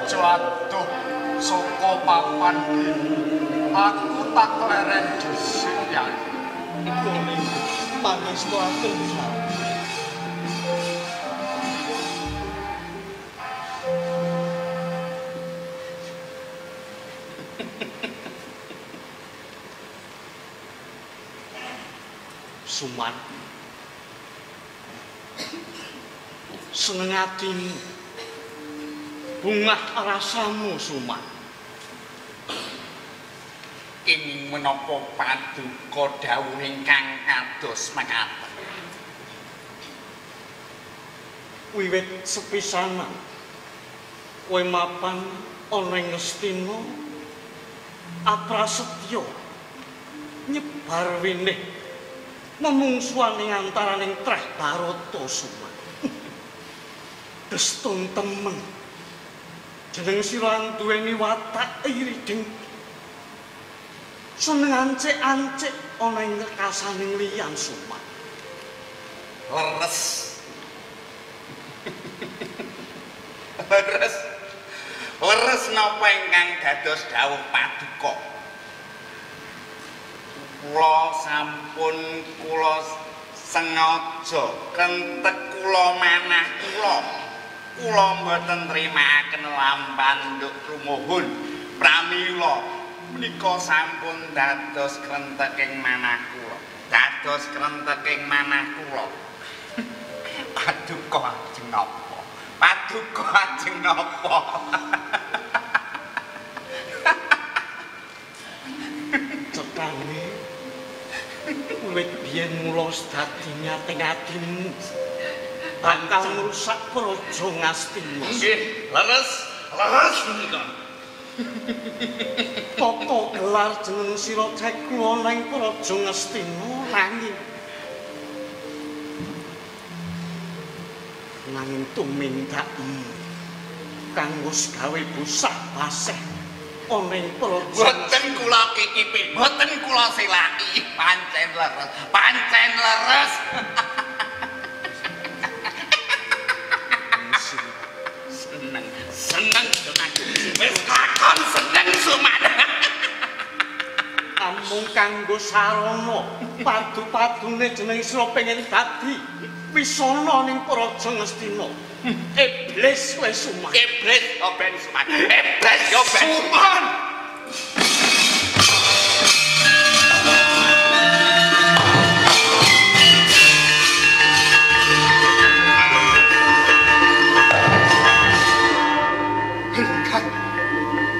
aja adoh saka papan iki. Aku tak leren dhisik ya. Iku pangestu atur bisa. Suman seneng atimu bungah rasamu Suman Ing menapa paduka dawuh ingkang kados mekaten wiwit sepisanan kowe mapan ana ing Ngastina aprasetya nyebar winih memungsuaning antaraning treh Barata Suman. Destun temen. Jeneng sira duweni watak iri dengki. Seneng ancik-ancik ana ing rekasaning liyan Suman. Leres. Leres napa ingkang dados dawuh paduka? Kula sampun sengaja kentek kula manah kula. Kula mboten trimakaken lampanduk rumuhun. Pramila menika sampun dados krenteking manah kula. Dados krenteking manah kula. Paduka ajeng napa? Paduka ajeng napa? Cetane wiwit biyen mula dadi nyating atimu bakal ngrusak praja Ngastina. Nggih, leres menika. Tata gelar jeneng sira cekula ning praja Ngastina nanging tumindakmu kanggo gawe busah baseh ana ing praja. Boten kula kikipi, boten kula silaki, pancen leres. Seneng tenan. Wis kakon seneng Suman. Amung kanggo sarana padu-padune jeneng sira pengen dadi wisana ning praja Ngastina. Iblis kowe Suman. Iblis yo ben Suman. Iblis yo ben Suman.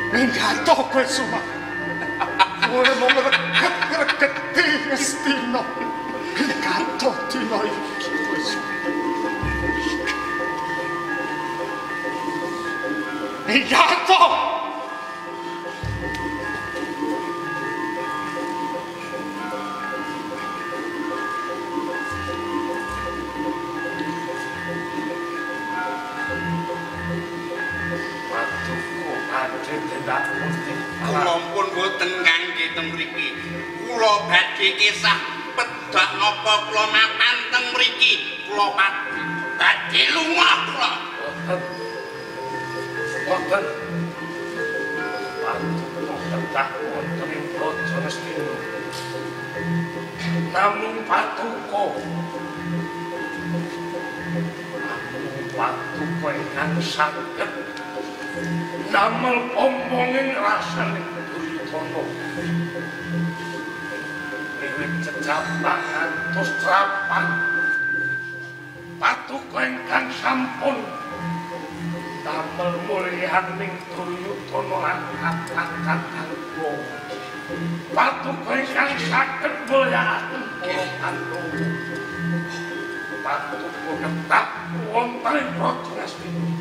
Enggak kowe Suman. Kowe mau ngregeti Ngastina. Kato dina iki kowe Suman. Enggak Kula pun boten kangge teng mriki. Kula badhe kisah pedak napa kula mapan teng mriki. Kula badhe lunga kula. Wonten. Pedak wonten ing praja Ngastina. Namung paduka. Paduka ingkang saged damel omongen rasane Duryudana. Wiwit cecapan ngantos trapan. Paduka ingkang sampun damel mulyaning Duryudana lan angkat kanggo. Paduka ingkang saged mulyakaken para Pandhawa. Paduka ketak wonten ing praja Ngastina.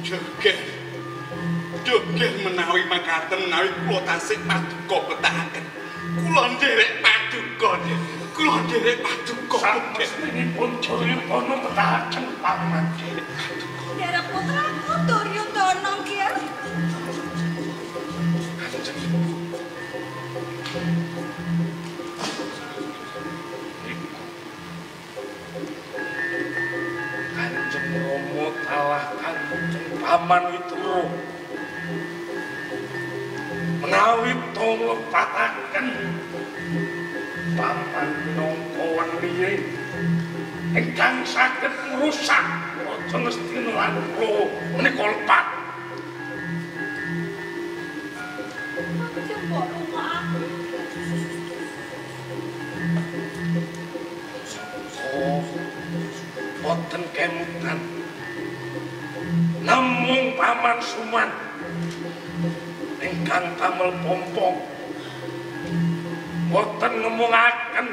Joget menawi makaten menawi kula tasih paduka betahaken. Kula nderek paduka. Sanesipun Duryudana betahaken paman. Nderek putraku Duryudana nggih. Kanjeng Rama talah kanjeng paman Widura lebataken paman minangka liye ingkang saged ngrusak Raja Ngastina lan kula menika lepat. Boten kemutan namung paman Suman ingkang damel pompong boten ngemungaken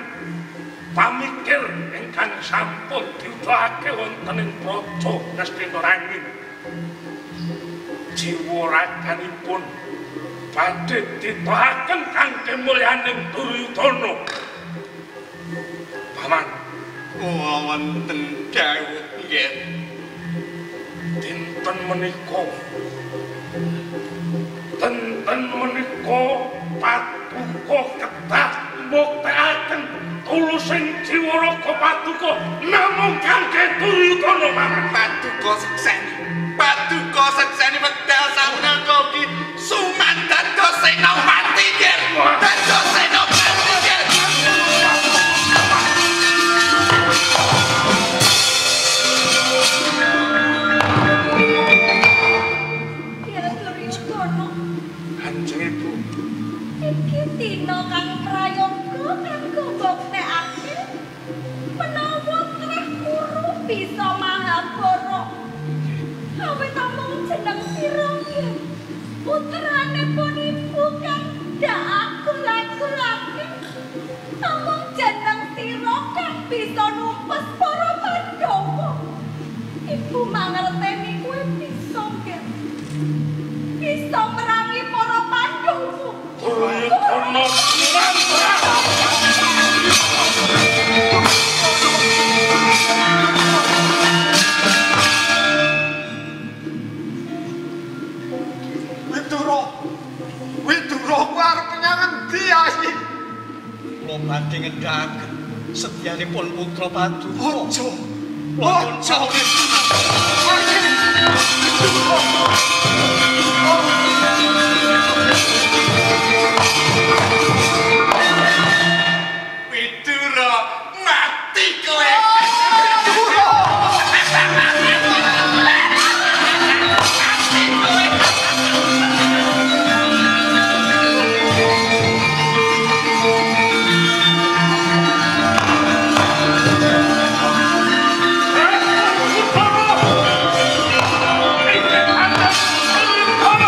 pamikir ingkang sampun diudhake wonten ing Praja Ngastina Rangin. Jiwa raganipun badhe ditohaken kangge mulyaning Duryudana. Paman wonten dawuh nggih. Dinten menika Paduka kedah mbuktekaken tulusing jiwa raga Paduka namung kangge Duryudana paman. Paduka sekseni wekdal sapunaka ugi Suman dados senopati nggih. Dados senopati nggih. Dina kang prayoga kanggo mbuktekake menawa trah kuru bisa Mahabara. Awit amung jeneng sira putrane pun ibu kang dak akul-akulake. Amung jeneng sira kang bisa numpes para Pandhawa. Ibu mangerteni kuwi bisa merangi para Pandhawa. Duryudana Widura kuwi arep menyang endi ayi? Kula badhe ngendhakaken sedyanipun putra Paduka. Aja. Widura mati kowe. Come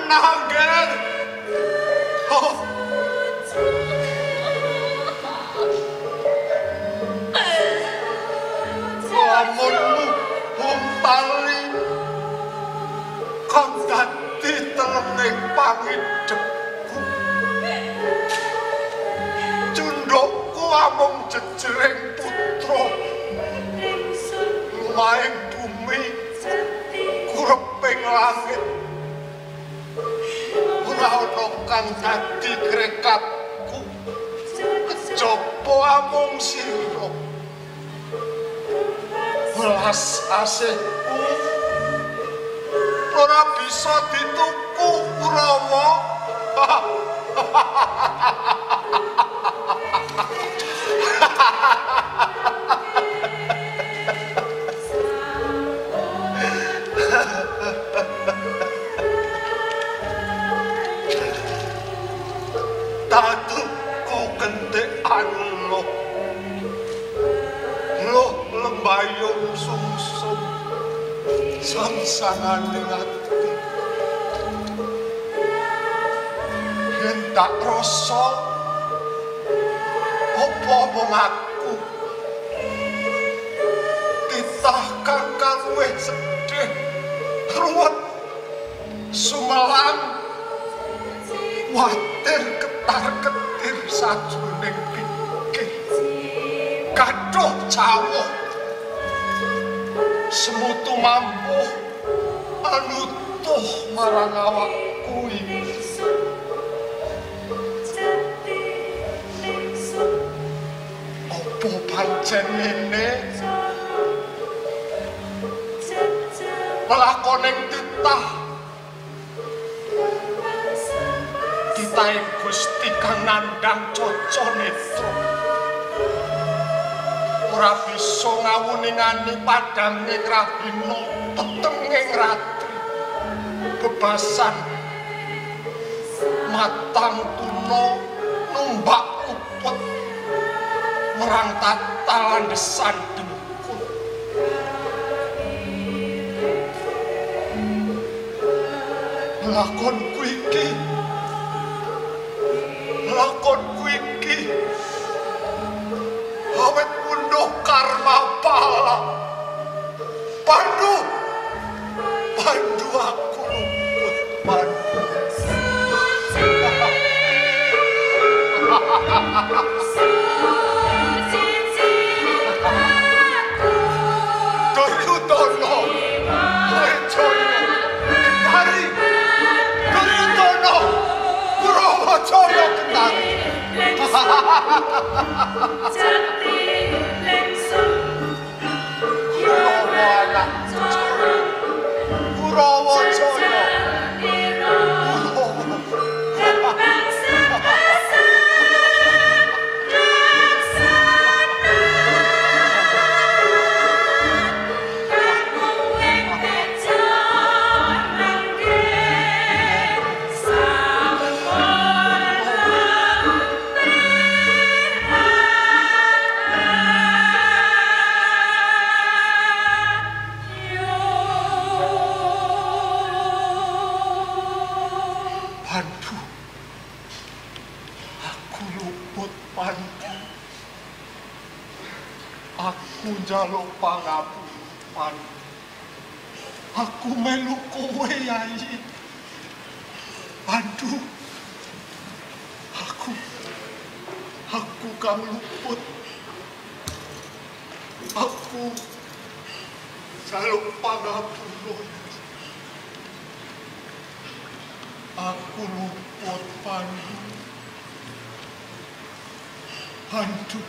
nanggen. Oh. Lamunmu umpali kang dadi telening pangidepku. Cundhokku amung jejering putra. Lumahing bumi kureping langit. Ora ana kang dadi grekatku. Kejaba amung sira. Welas asihku ora bisa dituku Kurawa. Tatuku kentekan loh lembayung sungsum samsanganing ati yen tak rasa apa mung aku titah kang kaluwih sedih ruwet sumelang watir ketar-ketir sajroning pikir kaduh cawuh semutu mampu anutuh marang awakku iki opo pancen ngene melakoning titah titahing Gusti kang nandhang Caca Netra ora bisa ngawuningani padhange Rahina tetenging ratri bebasan matang tuna numbak upet merang tata landesan dengkul lakonku iki awet munduh karma pala Pandu aku luput Pandu Duryudana Wijaya Kendari Duryudana Kurawacaya Kendari Kurawa anak Kurawacaya Pandu, aku luput Pandu. Aku njaluk pangapunten. Aku melu kowe Yayi. Pandu. Aku kang luput. Aku njaluk pangapunten. Aku luput Pandu. Pandu.